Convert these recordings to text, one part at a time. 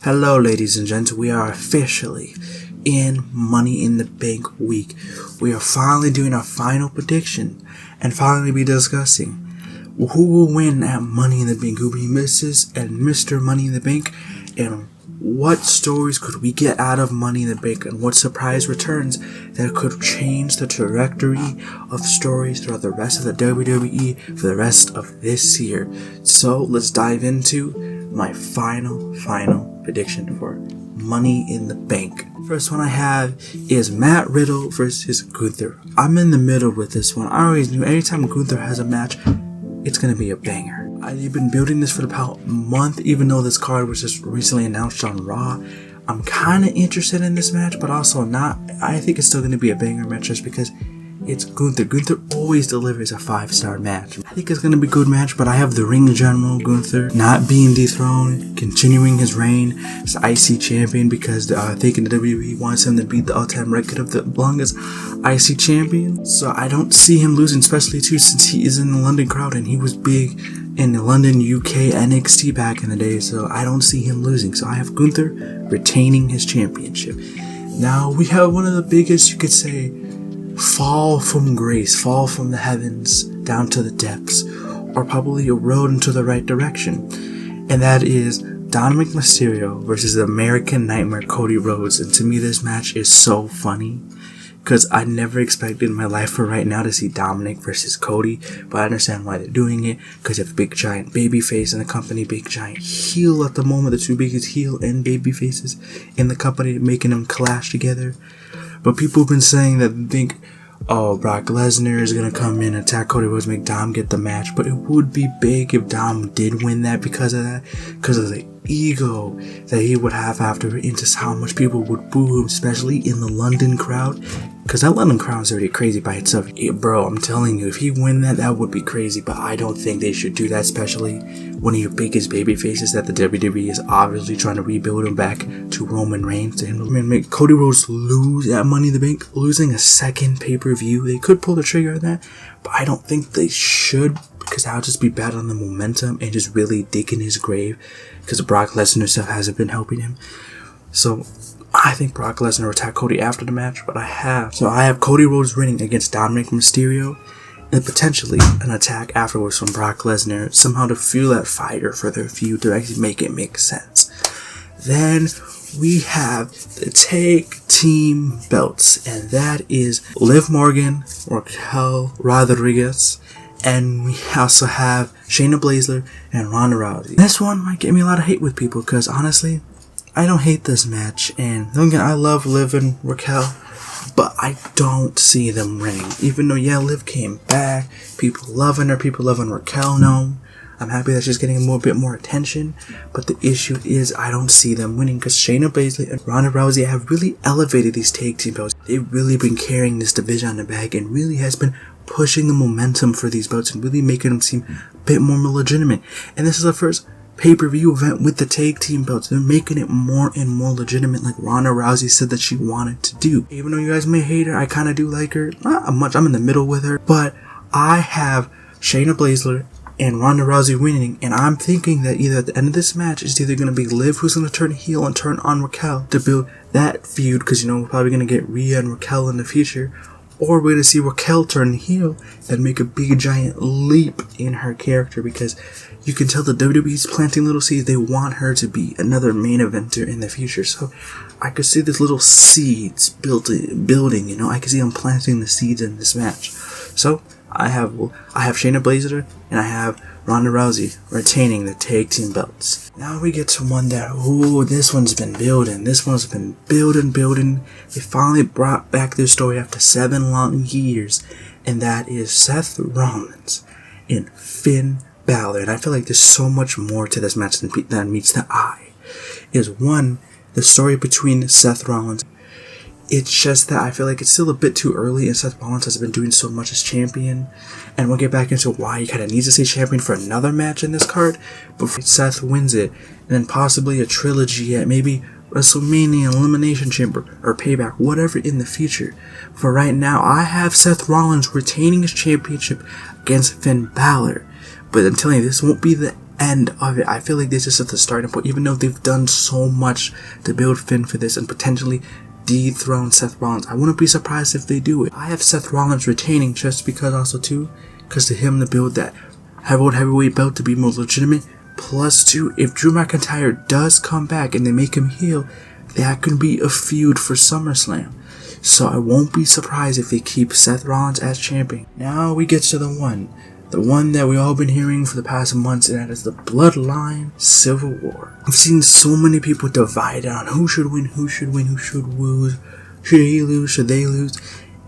Hello ladies and gents, we are officially in Money in the Bank week. We are finally doing our final prediction and finally be discussing who will win at Money in the Bank, who will be Mrs. and Mr. Money in the Bank, and what stories could we get out of Money in the Bank, and what surprise returns that could change the trajectory of stories throughout the rest of the WWE for the rest of this year. So let's dive into my final prediction for Money in the Bank. First one I have is Matt Riddle versus Gunther. I'm in the middle with this one. I always knew anytime Gunther has a match, it's gonna be a banger. I've been building this for about a month, even though this card was just recently announced on Raw. I'm kind of interested in this match, but also not. I think it's still gonna be a banger match just because it's Gunther. Gunther always delivers a 5-star match. I think it's going to be a good match, but I have the ring general Gunther not being dethroned, continuing his reign as IC champion because I think the WWE wants him to beat the all-time record of the longest IC champion. So I don't see him losing, especially too since he is in the London crowd and he was big in the London, UK NXT back in the day. So I don't see him losing. So I have Gunther retaining his championship. Now we have one of the biggest, you could say, fall from grace, fall from the heavens down to the depths, or probably a road into the right direction. And that is Dominic Mysterio versus the American Nightmare Cody Rhodes. And to me, this match is so funny because I never expected in my life for right now to see Dominic versus Cody, but I understand why they're doing it because you have a big giant baby face in the company, big giant heel at the moment, the two biggest heel and baby faces in the company, making them clash together. But people have been saying that they think, oh, Brock Lesnar is going to come in and attack Cody Rhodes, make Dom get the match. But it would be big if Dom did win that because of that. Because of the ego that he would have after, and just how much people would boo him, especially in the London crowd. Because that London crowd is already crazy by itself. Bro, I'm telling you, if he win that, that would be crazy. But I don't think they should do that, especially one of your biggest baby faces that the WWE is obviously trying to rebuild him back to Roman Reigns. To him to make Cody Rhodes lose at Money in the Bank, losing a second pay-per-view. They could pull the trigger on that, but I don't think they should, because that'll just be bad on the momentum and just really dig in his grave, because Brock Lesnar stuff hasn't been helping him. So I think Brock Lesnar will attack Cody after the match, but I have Cody Rhodes winning against Dominic Mysterio, and potentially an attack afterwards from Brock Lesnar, somehow to fuel that fire for their feud to actually make it make sense. Then we have the tag team belts, and that is Liv Morgan, Raquel Rodriguez, and we also have Shayna Baszler and Ronda Rousey. This one might get me a lot of hate with people, because honestly, I don't hate this match, and again, I love Liv and Raquel, but I don't see them winning. Even though, yeah, Liv came back, people loving her, people loving Raquel now. I'm happy that she's getting a bit more attention, but the issue is I don't see them winning, because Shayna Baszler and Ronda Rousey have really elevated these tag team belts. They've really been carrying this division on their back and really has been pushing the momentum for these belts and really making them seem a bit more legitimate. And this is the first pay-per-view event with the tag team belts. They're making it more and more legitimate, like Ronda Rousey said that she wanted to do. Even though you guys may hate her, I kind of do like her. Not much, I'm in the middle with her, but I have Shayna Baszler and Ronda Rousey winning, and I'm thinking that either at the end of this match, it's either going to be Liv who's going to turn heel and turn on Raquel to build that feud, because we're probably going to get Rhea and Raquel in the future, or we're going to see Raquel turn heel and make a big giant leap in her character, because you can tell the WWE's planting little seeds. They want her to be another main eventer in the future. So I could see these little seeds building, I could see them planting the seeds in this match. So I have Shayna Baszler and I have Ronda Rousey retaining the tag team belts. Now we get to one that, this one's been building. This one's been building. They finally brought back their story after 7 long years, and that is Seth Rollins and Finn Balor. And I feel like there's so much more to this match than meets the eye. Is one, the story between Seth Rollins. It's just that I feel like it's still a bit too early, and Seth Rollins has been doing so much as champion, and we'll get back into why he kind of needs to stay champion for another match in this card before Seth wins it, and then possibly a trilogy at maybe WrestleMania, Elimination Chamber, or Payback, whatever in the future. For right now, I have Seth Rollins retaining his championship against Finn Balor, but I'm telling you, this won't be the end of it. I feel like this is at the starting point, even though they've done so much to build Finn for this and potentially dethrone Seth Rollins. I wouldn't be surprised if they do it. I have Seth Rollins retaining just because to him to build that heavyweight belt to be more legitimate. Plus two, if Drew McIntyre does come back and they make him heel, that could be a feud for SummerSlam. So I won't be surprised if they keep Seth Rollins as champion. Now we get to the one that we all been hearing for the past months, and that is the Bloodline Civil War. I've seen so many people divided on who should win, who should lose, should he lose, should they lose.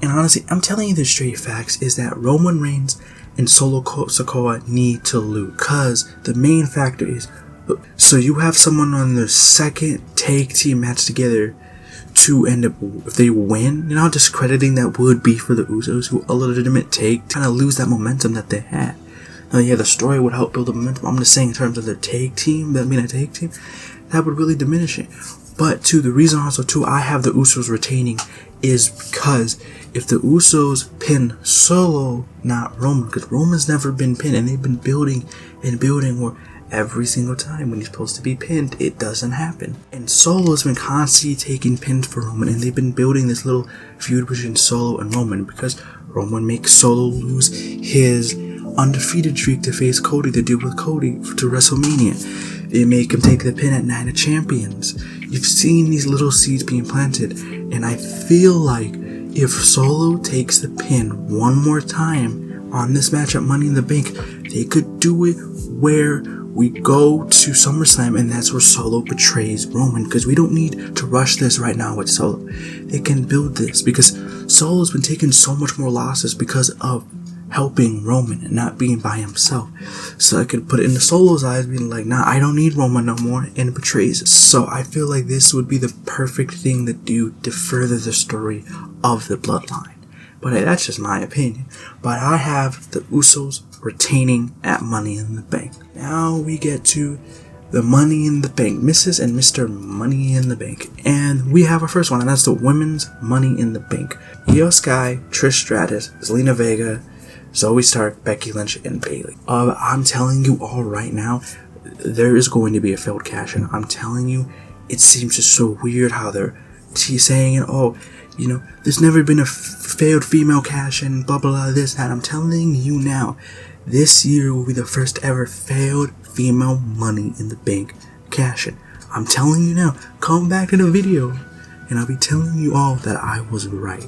And honestly, I'm telling you the straight facts is that Roman Reigns and Solo Sikoa need to lose. Because the main factor is, so you have someone on their second tag team match together to end up, if they win, you're not discrediting that would be for the Usos, who a legitimate take, kind of lose that momentum that they had. Now, yeah, the story would help build the momentum. I'm just saying in terms of their tag team, that would really diminish it. But too, the reason also too I have the Usos retaining is because if the Usos pin Solo, not Roman, because Roman's never been pinned, and they've been building where every single time when he's supposed to be pinned, it doesn't happen. And Solo's been constantly taking pins for Roman, and they've been building this little feud between Solo and Roman because Roman makes Solo lose his undefeated streak to face Cody, to deal with Cody to WrestleMania. They make him take the pin at Night of Champions. You've seen these little seeds being planted, and I feel like if Solo takes the pin one more time on this match at Money in the Bank, they could do it where we go to SummerSlam, and that's where Solo betrays Roman, because we don't need to rush this right now with Solo. They can build this because Solo's been taking so much more losses because of helping Roman and not being by himself. So I could put it into Solo's eyes, being like, nah, I don't need Roman no more, and betrays it. So I feel like this would be the perfect thing to do to further the story of the Bloodline. But hey, that's just my opinion. But I have the Usos retaining at Money in the Bank. Now we get to the Money in the Bank, Mrs. and Mr. Money in the Bank. And we have our first one, and that's the Women's Money in the Bank. Io Sky, Trish Stratus, Zelina Vega, Zoe Stark, Becky Lynch, and Bayley. I'm telling you all right now, there is going to be a failed cash-in. I'm telling you, it seems just so weird how they're saying it. Oh, you know, there's never been a failed female cash-in, blah, blah, blah, this, that. I'm telling you now, this year will be the first ever failed female Money in the Bank cash-in. I'm telling you now, come back to the video, and I'll be telling you all that I was right.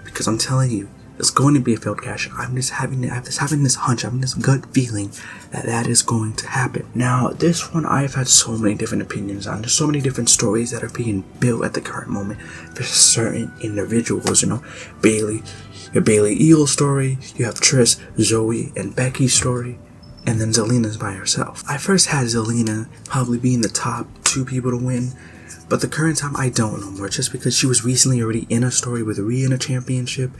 Because I'm telling you, it's going to be a failed cash-in. I'm just having this hunch, I'm this gut feeling that is going to happen. Now, this one I've had so many different opinions on. There's so many different stories that are being built at the current moment for certain individuals. You know, your Bayley Eel story. You have Trish, Zoe, and Becky's story, and then Zelina's by herself. I first had Zelina probably being the top 2 people to win. But the current time, I don't know more, just because she was recently already in a story with Rhea in a championship,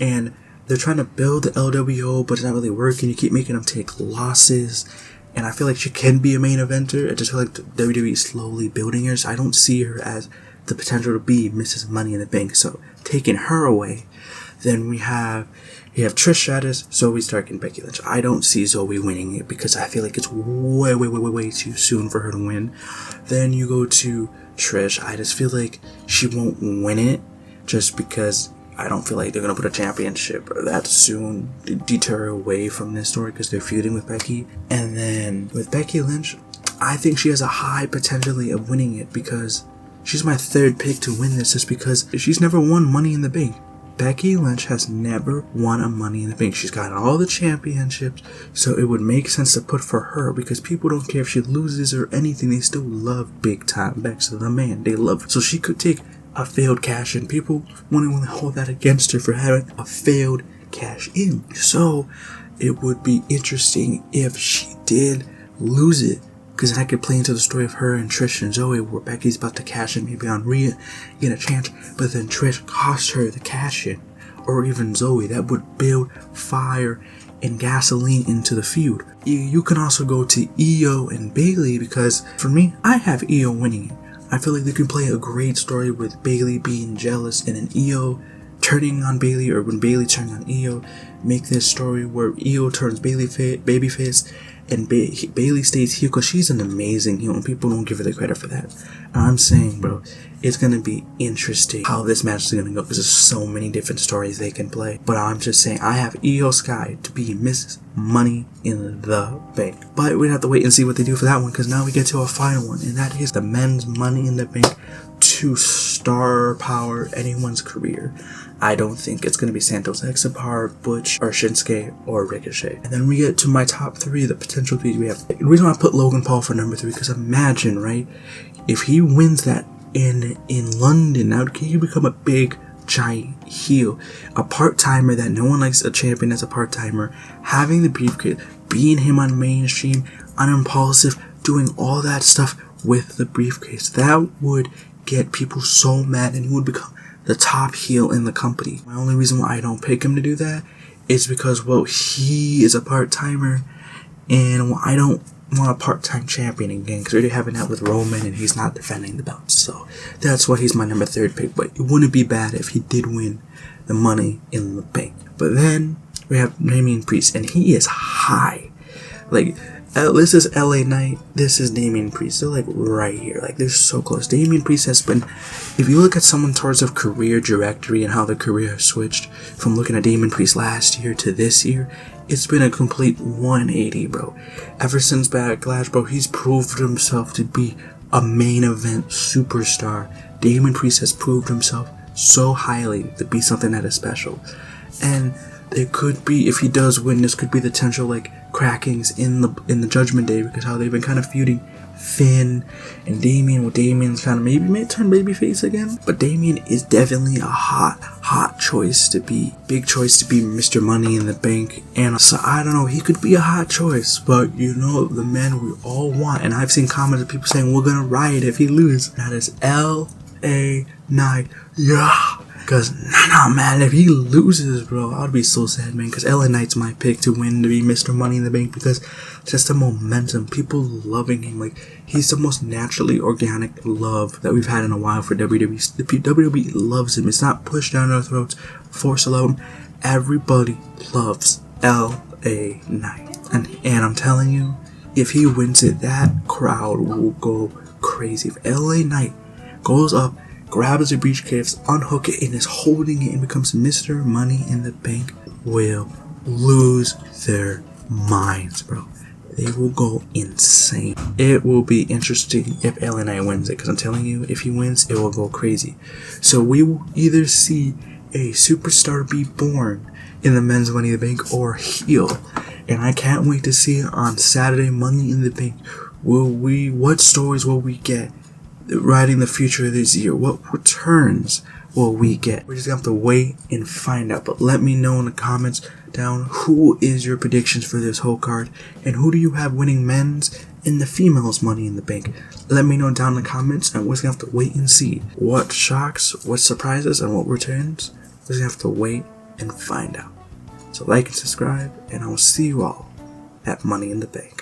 and they're trying to build the LWO, but it's not really working. You keep making them take losses, and I feel like she can be a main eventer. I just feel like WWE is slowly building her, so I don't see her as the potential to be Mrs. Money in the Bank. So taking her away, then you have Trish Stratus, Zoe Stark, and Becky Lynch. I don't see Zoe winning it because I feel like it's way too soon for her to win. Then you go to Trish. I just feel like she won't win it just because I don't feel like they're going to put a championship that soon to deter away from this story because they're feuding with Becky. And then with Becky Lynch, I think she has a high potential of winning it because she's my third pick to win this just because she's never won Money in the Bank. Becky Lynch has never won a Money in the Bank. She's got all the championships, so it would make sense to put for her because people don't care if she loses or anything. They still love big time Bex, the man. They love her. So she could take a failed cash in. People want to hold that against her for having a failed cash in. So it would be interesting if she did lose it, because that could play into the story of her and Trish and Zoe, where Becky's about to cash in maybe on Rhea, get a chance, but then Trish costs her the cash in, or even Zoe. That would build fire and gasoline into the feud. You can also go to Io and Bayley, because for me, I have Io winning it. I feel like they can play a great story with Bayley being jealous and then Io turning on Bayley, or when Bayley turns on Io, make this story where Io turns babyface, and Bailey stays heel because she's an amazing heel and people don't give her the credit for that. And I'm saying, bro, it's going to be interesting how this match is going to go because there's so many different stories they can play. But I'm just saying, I have Io Sky to be Miss Money in the Bank. But we have to wait and see what they do for that one, because now we get to a final one, and that is the men's Money in the Bank to star power anyone's career. I don't think it's going to be Santos Exapar, Butch, or Shinsuke, or Ricochet. And then we get to my top 3, the potential 3 we have. The reason why I put Logan Paul for number 3, because imagine, right, if he wins that in London, now can he become a big giant heel, a part-timer that no one likes, a champion that's a part-timer, having the briefcase, being him on mainstream, unimpulsive, doing all that stuff with the briefcase. That would get people so mad, and he would become the top heel in the company. My only reason why I don't pick him to do that is because, well, he is a part-timer, and I don't want a part-time champion again, because we're already having that with Roman and he's not defending the belts. So that's why he's my number 3 pick. But it wouldn't be bad if he did win the Money in the Bank. But then we have Damian Priest, and he is high. Like, this is LA Knight, this is Damian Priest. They're like right here, like they're so close. Damian Priest has been, if you look at someone towards a career trajectory and how their career has switched from looking at Damian Priest last year to this year, it's been a complete 180, bro. Ever since Backlash, bro, he's proved himself to be a main event superstar. Damian Priest has proved himself so highly to be something that is special. And there could be, if he does win, this could be the potential like crackings in the Judgment Day, because how they've been kind of feuding Finn and Damian. Well, Damian's kind of maybe may turn babyface again, but Damian is definitely a hot choice to be, big choice to be Mr. Money in the Bank. And so I don't know, he could be a hot choice, but you know, the man we all want, and I've seen comments of people saying we're gonna riot if he loses. That is LA Knight, yeah. Because, nah, man, if he loses, bro, I'd be so sad, man. Because LA Knight's my pick to win, to be Mr. Money in the Bank. Because just the momentum, people loving him. Like, he's the most naturally organic love that we've had in a while for WWE. The WWE loves him. It's not pushed down our throats, forced to love him. Everybody loves LA Knight. And I'm telling you, if he wins it, that crowd will go crazy. If LA Knight goes up, grabs the briefcase, unhook it, and is holding it and becomes Mr. Money in the Bank, will lose their minds, bro. They will go insane. It will be interesting if LA Knight wins it, because I'm telling you, if he wins, it will go crazy. So we will either see a superstar be born in the men's Money in the Bank or heel. And I can't wait to see it on Saturday, Money in the Bank. What stories will we get riding the future of this year? What returns will we get? We're just gonna have to wait and find out. But let me know in the comments down, who is your predictions for this whole card, and who do you have winning men's and the females Money in the Bank? Let me know down in the comments, and we're just gonna have to wait and see what shocks, what surprises, and what returns. We're just gonna have to wait and find out. So like and subscribe, and I will see you all at Money in the Bank.